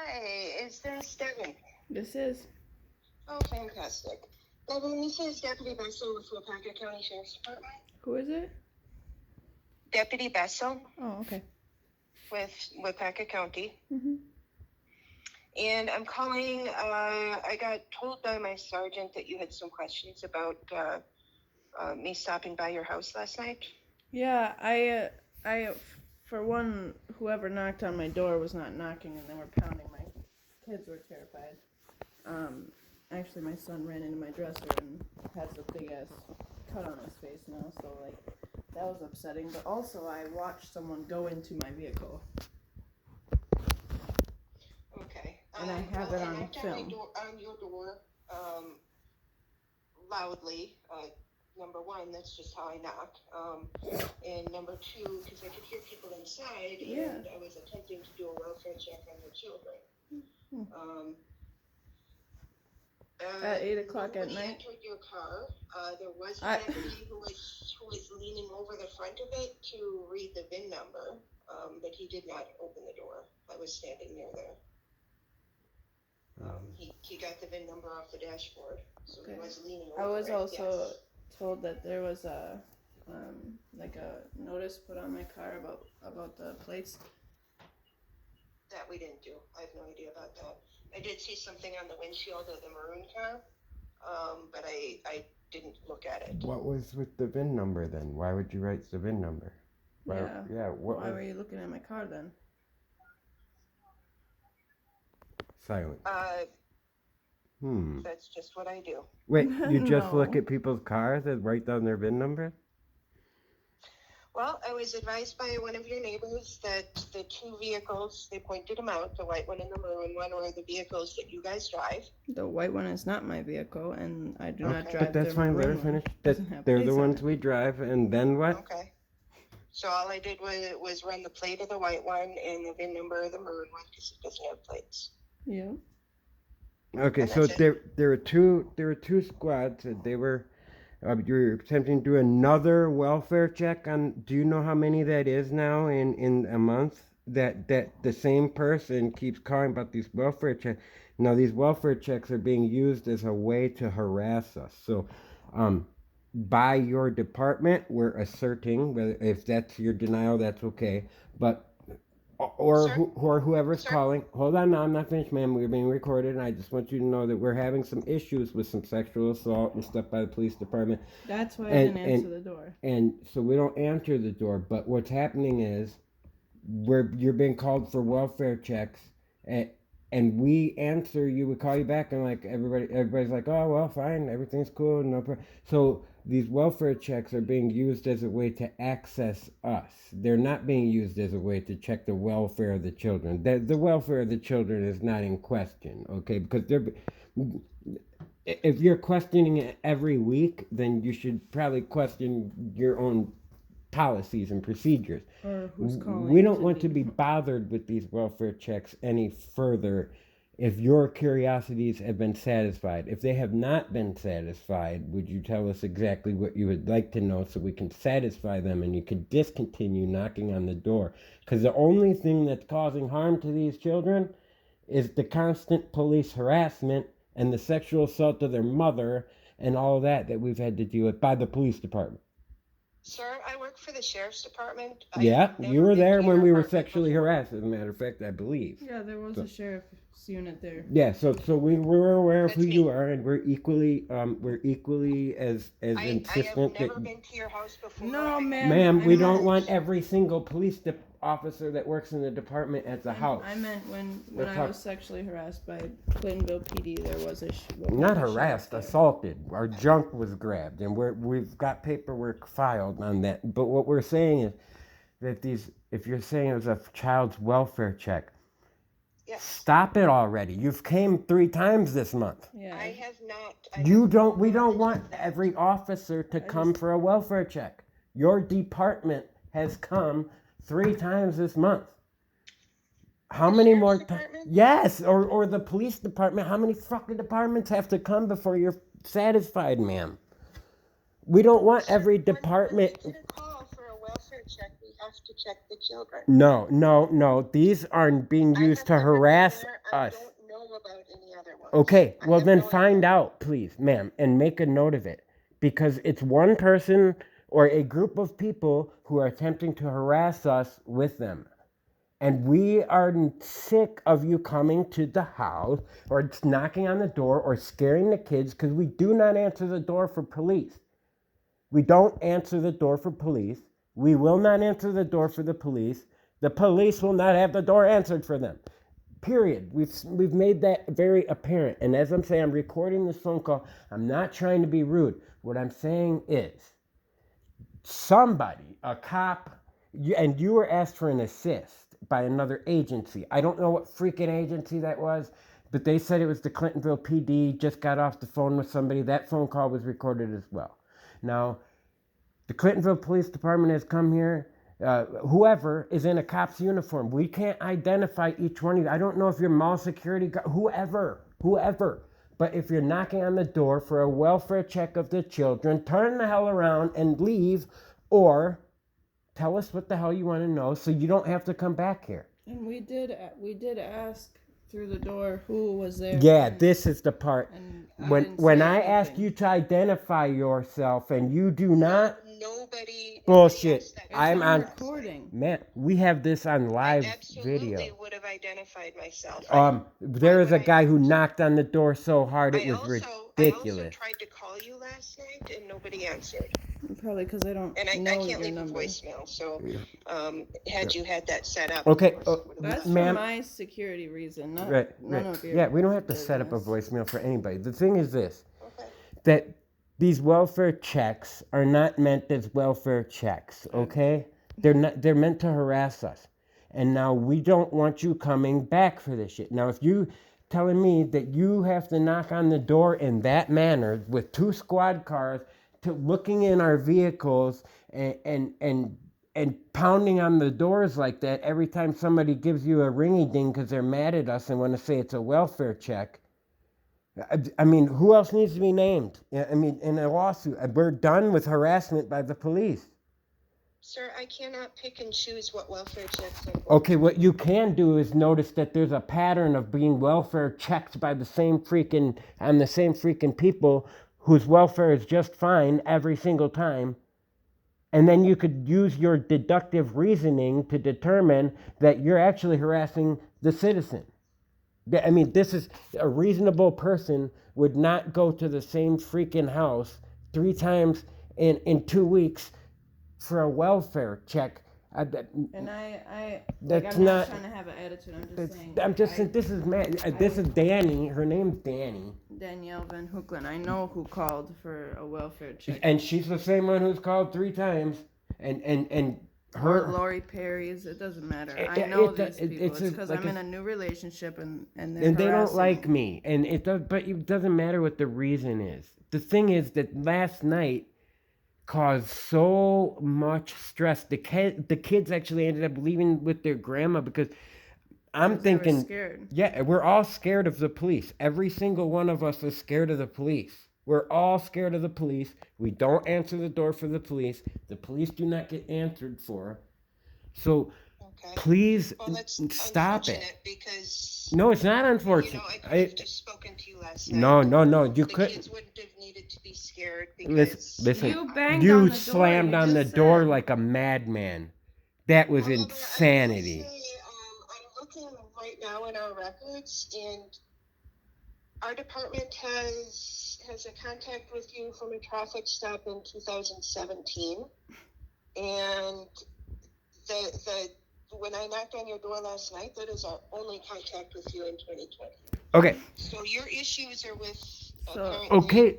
Hi, is this Devin? This is. Oh, fantastic. Devin, this is Deputy Bessel with Waupaca County Sheriff's Department. Who is it? Deputy Bessel Oh, okay. with Waupaca County. Mm-hmm. And I'm calling, I got told by my sergeant that you had some questions about me stopping by your house last night. Yeah, I, for one, whoever knocked on my door was not knocking and they were pounding. My kids were terrified. Actually, my son ran into my dresser and has a big ass cut on his face now, so like, that was upsetting. But also, I watched someone go into my vehicle. Okay. And I have it on film. On your door, loudly. Number one, that's just how I knock. And number two, because I could hear people inside, and I was attempting to do a welfare check on your children. At 8 o'clock at night? Entered your car. There was somebody who was leaning over the front of it to read the VIN number, but he did not open the door. I was standing near there. He got the VIN number off the dashboard, so he was leaning over. I was also told that there was a notice put on my car about the plates. That we didn't do. I have no idea about that. I did see something on the windshield of the maroon car, but I didn't look at it. What was with the VIN number then? Why would you write the VIN number? Why were you looking at my car then? Silent. That's just what I do. Wait, you just No. look at people's cars and write down their VIN number? Well, I was advised by one of your neighbors that the two vehicles, they pointed them out, the white one and the maroon one, are the vehicles that you guys drive. The white one is not my vehicle, and I do not drive. But that's fine. Let her finish. They're the ones we drive, and then what? Okay. So all I did was run the plate of the white one and the VIN number of the maroon one because it doesn't have plates. Yeah. Okay, so there were two squads. They were. You're attempting to do another welfare check on. Do you know how many that is now in a month? That the same person keeps calling about these welfare checks. Now these welfare checks are being used as a way to harass us. So, by your department, we're asserting whether if that's your denial, that's okay. But or whoever's calling. Hold on, now I'm not finished, ma'am. We're being recorded, and I just want you to know that we're having some issues with some sexual assault and stuff by the police department. That's why I didn't answer the door. And so we don't answer the door. But what's happening is, you're being called for welfare checks, and we answer you. We call you back, and like everybody's like, oh well, fine, everything's cool, no problem. So these welfare checks are being used as a way to access us. They're not being used as a way to check the welfare of the children. The welfare of the children is not in question, okay? Because if you're questioning it every week, then you should probably question your own policies and procedures. Or who's calling. We don't want to be bothered with these welfare checks any further if your curiosities have been satisfied. If they have not been satisfied, would you tell us exactly what you would like to know so we can satisfy them and you can discontinue knocking on the door? Because the only thing that's causing harm to these children is the constant police harassment and the sexual assault of their mother and all that we've had to deal with by the police department. Sir, I work for the sheriff's department. Yeah, you were there when we were sexually harassed, as a matter of fact, I believe. Yeah, there was a sheriff's unit there. Yeah, so we were aware of who you are, and we're equally as insistent. I have never been to your house before. No, ma'am. Ma'am, we don't want every single police officer that works in the department at the house. I meant when I was sexually harassed by Clintonville PD, there was a... Not harassed, assaulted. Our junk was grabbed, and we've got paperwork filed on that. But what we're saying is that if you're saying it was a child's welfare check, stop it already. You've came 3 times this month. Yeah. I have not. We don't want every officer to come for a welfare check. Your department has come 3 times this month. How many more times? Yes, or the police department. How many fucking departments have to come before you're satisfied, ma'am? We don't want every department. When we get a call for a welfare check, we have to check the children. No. These aren't being used to harass us. I don't know about any other ones. Okay, well then find out, please, ma'am, and make a note of it. Because it's one person or a group of people who are attempting to harass us with them. And we are sick of you coming to the house or knocking on the door or scaring the kids because we do not answer the door for police. We don't answer the door for police. We will not answer the door for the police. The police will not have the door answered for them. Period. We've made that very apparent. And as I'm saying, I'm recording this phone call. I'm not trying to be rude. What I'm saying is somebody, a cop, and you were asked for an assist by another agency. I don't know what freaking agency that was, but they said it was the Clintonville PD, just got off the phone with somebody. That phone call was recorded as well. Now, the Clintonville Police Department has come here. Whoever is in a cop's uniform, we can't identify each one of you. I don't know if you're mall security guard, whoever. But if you're knocking on the door for a welfare check of the children, turn the hell around and leave, or tell us what the hell you want to know so you don't have to come back here. And we did ask through the door who was there. Yeah, this is the part. When I anything. ask you to identify yourself and you do not, Nobody. bullshit. I'm on recording. Man, we have this on live video. I absolutely would have identified myself. There is a guy who knocked on the door so hard it was ridiculous. I also tried to call you last night and nobody answered. Probably because I don't And I know can't your leave number. a voicemail. So, had you had that set up, Okay, That's ma'am. for my security reason, not Right. none of your Yeah, we don't have to set up a business. voicemail for anybody. The thing is this, okay. that these welfare checks are not meant as welfare checks, okay? They're meant to harass us. And now we don't want you coming back for this shit. Now, if you telling me that you have to knock on the door in that manner with 2 squad cars to looking in our vehicles and pounding on the doors like that every time somebody gives you a ringy ding because they're mad at us and want to say it's a welfare check. I mean, who else needs to be named? I mean, in a lawsuit, we're done with harassment by the police. Sir, I cannot pick and choose what welfare checks are. Okay, what you can do is notice that there's a pattern of being welfare checked by the same freaking people whose welfare is just fine every single time. And then you could use your deductive reasoning to determine that you're actually harassing the citizen. I mean, this is a reasonable person would not go to the same freaking house 3 times in 2 weeks for a welfare check. And That's I'm not not trying to have an attitude. I'm just saying, this is this is Danny. Her name's Danny. Danielle Van Hoeklen. I know who called for a welfare check. And she's the same one who's called 3 times. And Or her Lori Perry's. It doesn't matter. I know these people. It's because I'm in a new relationship and they don't like me. And it does, but it doesn't matter what the reason is. The thing is that last night caused so much stress. The kids actually ended up leaving with their grandma because I'm thinking, they were scared. Yeah, we're all scared of the police. Every single one of us is scared of the police. We're all scared of the police. We don't answer the door for the police. The police do not get answered for. So please stop it. Because no, it's not unfortunate. I could have just spoken to you last night. No, you couldn't. The kids wouldn't have needed to be scared because listen, you slammed on the door like a madman. That was insanity. I'm looking right now in our records, and our department has a contact with you from a traffic stop in 2017, and the when I knocked on your door last night, that is our only contact with you in 2020. Okay. So your issues are with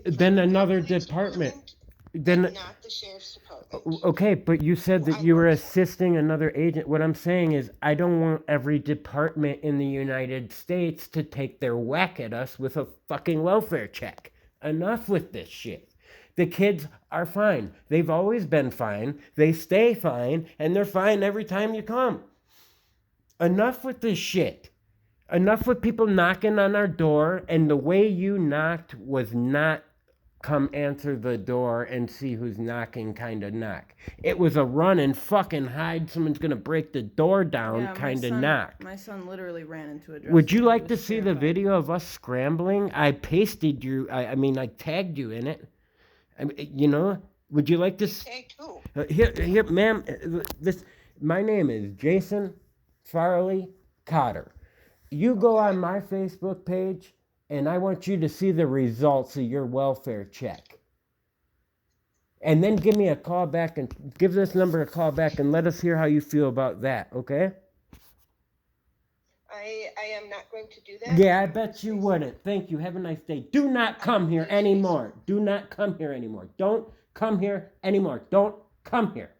then another department. Then not the sheriff's department. Okay, but you said that you were assisting another agent. What I'm saying is I don't want every department in the United States to take their whack at us with a fucking welfare check. Enough with this shit. The kids are fine. They've always been fine. They stay fine, and they're fine every time you come. Enough with this shit. Enough with people knocking on our door, and the way you knocked was not come answer the door and see who's knocking kind of knock. It was a run and fucking hide, someone's gonna break the door down kind of knock. My son literally ran into a dresser. Would you like to see the video of us scrambling? I pasted you, I tagged you in it. Would you like to? Tagged who? Here, ma'am, my name is Jason Farley Cotter. You go on my Facebook page, and I want you to see the results of your welfare check. And then give me a call back and give this number a call back and let us hear how you feel about that, okay? I am not going to do that. Yeah, I bet you wouldn't. Thank you. Have a nice day. Do not come here anymore. Do not come here anymore. Don't come here anymore. Don't come here.